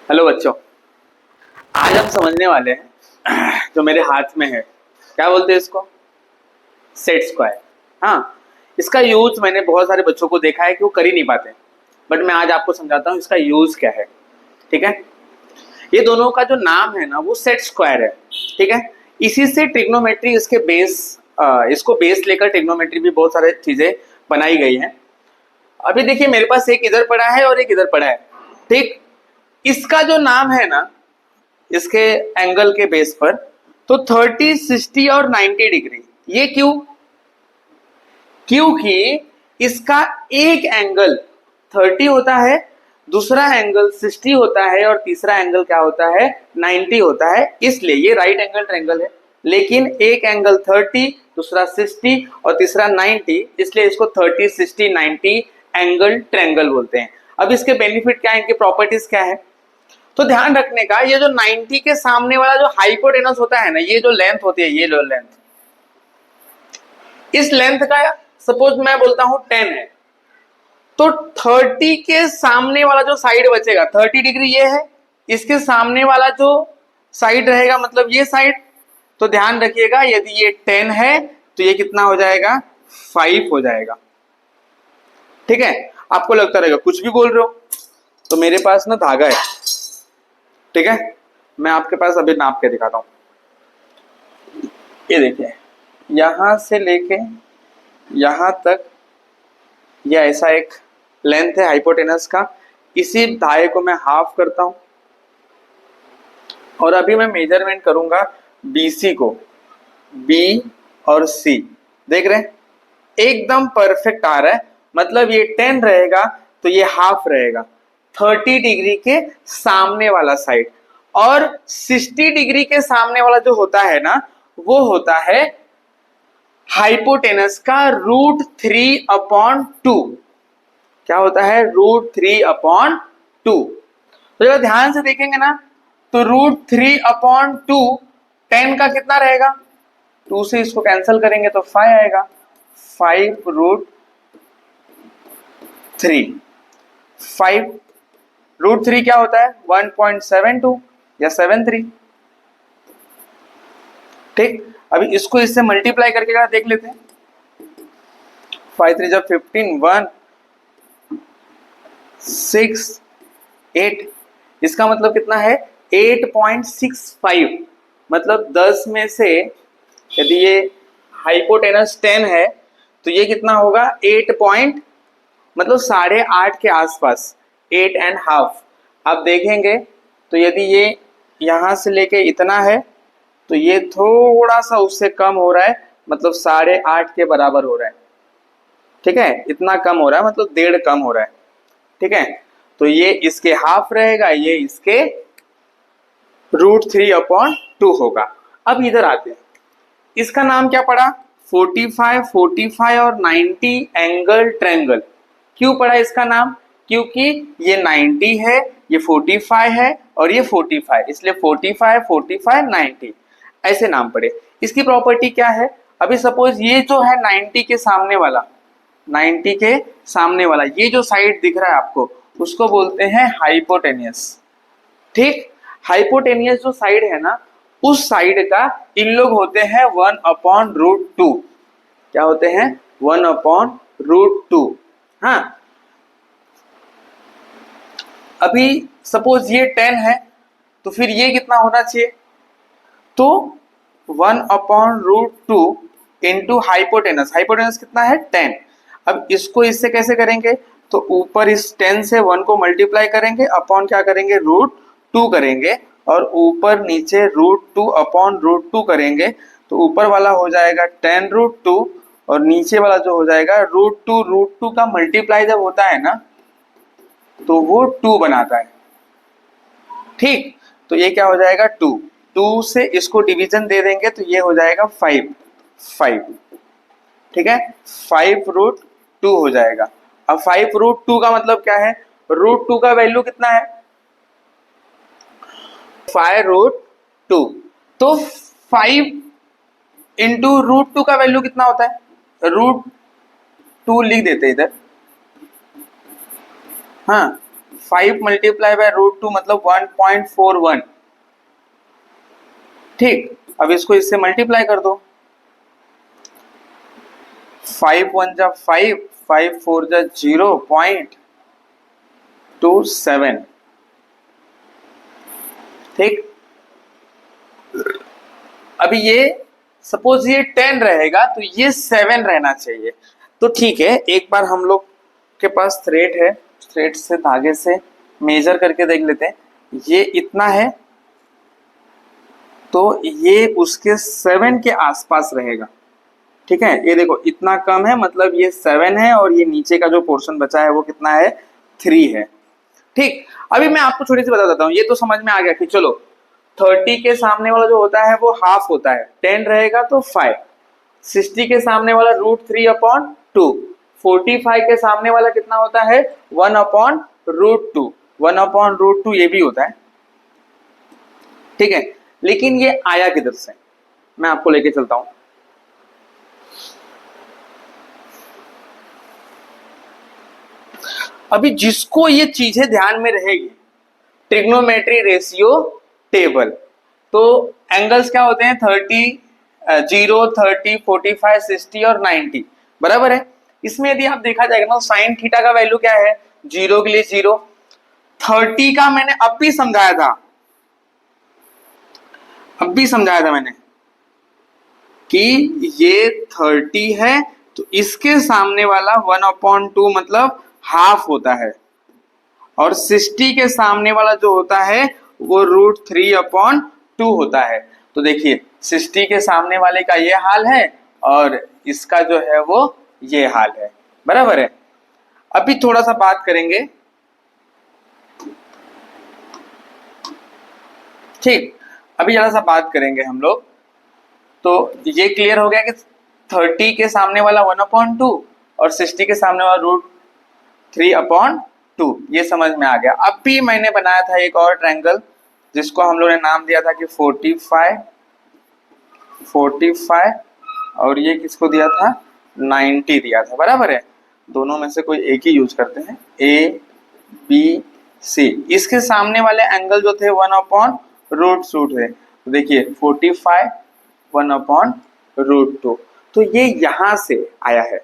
Hello बच्चों, आज हम समझने वाले हैं जो मेरे हाथ में है, क्या बोलते हैं इसको? Set square. हाँ, इसका यूज मैंने बहुत सारे बच्चों को देखा है कि वो कर ही नहीं पाते, बट मैं आज आपको समझाता हूँ इसका यूज क्या है। ठीक है, ये दोनों का जो नाम है ना वो सेट स्क्वायर है। ठीक है, इसी से ट्रिग्नोमेट्री इसके बेस इसको बेस लेकर ट्रिग्नोमेट्री भी बहुत सारे चीजें बनाई गई हैं। अभी देखिए मेरे पास एक इधर पड़ा है और एक इधर पड़ा है। ठीक, इसका जो नाम है ना इसके एंगल के बेस पर, तो 30, 60 और 90 डिग्री। ये क्यों? क्योंकि इसका एक एंगल 30 होता है, दूसरा एंगल 60 होता है और तीसरा एंगल क्या होता है? 90 होता है। इसलिए ये राइट एंगल ट्रायंगल है, लेकिन एक एंगल 30, दूसरा 60 और तीसरा 90, इसलिए इसको 30, 60, 90 एंगल ट्रायंगल बोलते हैं। अब इसके बेनिफिट क्या है, इनकी प्रॉपर्टीज क्या है? तो ध्यान रखने का, ये जो 90 के सामने वाला जो हाइपोटेनस होता है ना, ये जो लेंथ होती है, ये जो लेंथ, इस लेंथ का सपोज मैं बोलता हूं 10 है, तो 30 के सामने वाला जो साइड बचेगा 30 डिग्री ये है, इसके सामने वाला जो साइड रहेगा मतलब ये साइड। तो ध्यान रखिएगा, यदि ये 10 है तो ये कितना हो जाएगा? 5 हो जाएगा। ठीक है, आपको लगता रहेगा कुछ भी बोल रहे हो, तो मेरे पास ना धागा है। ठीक है, मैं आपके पास अभी नाप के दिखाता हूं। ये देखिए, यहां से लेके यहां तक यह ऐसा एक लेंथ है हाइपोटेनस का। इसी धागे को मैं हाफ करता हूं और अभी मैं मेजरमेंट करूंगा बीसी को, बी और सी। देख रहे हैं, एकदम परफेक्ट आ रहा है। मतलब ये 10 रहेगा तो ये हाफ रहेगा, 30 डिग्री के सामने वाला साइड। और 60 डिग्री के सामने वाला जो होता है ना, वो होता है हाइपोटेनस का √3/2। क्या होता है? √3/2। तो जब ध्यान से देखेंगे ना, तो √3/2 10 का कितना रहेगा? 2 से इसको कैंसिल करेंगे तो 5 आएगा। 5√3। 5√3 क्या होता है? 1.72 या 73। ठीक, अभी इसको इससे मल्टीप्लाई करके क्या देख लेते हैं। 5 3 जब 15, 1 6 8, इसका मतलब कितना है? 8.65। मतलब 10 में से यदि ये हाइपोटेनस 10 है तो ये कितना होगा? 8 पॉइंट, मतलब 8.5 के आसपास, 8.5। आप देखेंगे तो यदि ये यहां से लेके इतना है तो ये थोड़ा सा उससे कम हो रहा है, मतलब 8.5 के बराबर हो रहा है। ठीक है, इतना कम हो रहा है, मतलब 1.5 कम हो रहा है। ठीक है, तो ये इसके हाफ रहेगा, ये इसके √3/2 होगा। अब इधर आते हैं, इसका नाम क्या पड़ा? 45, 45 और 90 एंगल ट्रायंगल। क्यों पड़ा इसका नाम? क्योंकि ये 90 है, ये 45 है और ये 45, इसलिए 45, 45, 90 ऐसे नाम पड़े। इसकी प्रॉपर्टी क्या है? अभी सपोज ये जो है 90 के सामने वाला, 90 के सामने वाला ये जो साइड दिख रहा है आपको, उसको बोलते हैं हाइपोटेनियस। ठीक, हाइपोटेनियस जो साइड है ना, उस साइड का इन लोग होते हैं 1/√2। क्या होते हैं? 1/√2। हाँ, अभी सपोज ये 10 है तो फिर ये कितना होना चाहिए? तो 1/√2 इंटू हाइपोटेनस। हाइपोटेनस कितना है? 10। अब इसको इससे कैसे करेंगे? तो ऊपर इस 10 से 1 को मल्टीप्लाई करेंगे, अपॉन क्या करेंगे? √2 करेंगे, और ऊपर नीचे √2/√2 करेंगे, तो ऊपर वाला हो जाएगा 10√2 और नीचे वाला जो हो जाएगा √2 का मल्टीप्लाई जब होता है ना तो वो 2 बनाता है। ठीक, तो ये क्या हो जाएगा? 2 से इसको डिवीजन दे देंगे तो ये हो जाएगा 5। ठीक है, 5√2 हो जाएगा। अब 5√2 का मतलब क्या है? √2 का वैल्यू कितना है? 5√2। तो 5 इंटू √2 का वैल्यू कितना होता है? √2 लिख देते इधर। हाँ, 5 मल्टीप्लाई बाय रूट 2 मतलब 1.41। ठीक, अब इसको इससे मल्टीप्लाई कर दो। 5 1 जा 5, 5 4 जा 0.27। ठीक, अभी ये सपोज ये 10 रहेगा तो ये 7 रहना चाहिए। तो ठीक है, एक बार हम लोग के पास थ्रेड है, थ्रेड से धागे से मेजर करके देख लेते हैं। ये इतना है तो ये उसके 7 के आसपास रहेगा। ठीक है, ये देखो इतना कम है मतलब ये 7 है और ये नीचे का जो पोर्शन बचा है वो कितना है, 3 है। ठीक, अभी मैं आपको छोटी सी बता देता हूँ, ये तो समझ में आ गया कि चलो 30 के सामने वाला जो होता है वो हाफ होता है, 10 रहेगा तो 5, 60 के सामने वाला √3/2, 45 के सामने वाला कितना होता है 1/√2, 1/√2 ये भी होता है। ठीक है, लेकिन ये आया किधर से, मैं आपको लेके चलता हूं। अभी जिसको ये चीजें ध्यान में रहेगी, ट्रिग्नोमेट्री रेशियो टेबल, तो एंगल्स क्या होते हैं 30, 0, 30, 45, 60 और 90, बराबर है। इसमें यदि आप देखा जाएगा ना, साइन थीटा का वैल्यू क्या है, 0 के लिए 0। 30 का मैंने अब भी समझाया था मैंने कि ये 30 है तो इसके सामने वाला 1/2 मतलब हाफ होता है, और 60 के सामने वाला जो होता है वो √3/2 होता है। तो देखिए 60 के सामने वाले का ये हाल है और इसका जो है वो ये हाल है, बराबर है। अभी थोड़ा सा बात करेंगे, ठीक, अभी जरा सा बात करेंगे हम लोग। तो ये क्लियर हो गया कि 30 के सामने वाला 1/2 और 60 के सामने वाला √3/2, ये समझ में आ गया। अब भी मैंने बनाया था एक और ट्रायंगल जिसको हम लोग ने नाम दिया था कि 45 और ये किसको दिया था 90 दिया था, बराबर है। दोनों में से कोई एक ही यूज करते हैं, ABC। इसके सामने वाले एंगल जो थे 1/√2 थे, तो देखिए 45 1/√2, तो ये यहां से आया है।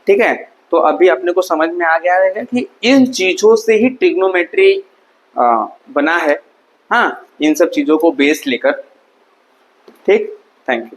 ठीक है, तो अभी अपने को समझ में आ गया है कि इन चीजों से ही ट्रिग्नोमेट्री बना है। हाँ, इन सब चीजों को बेस लेकर। ठीक, थैंक यू।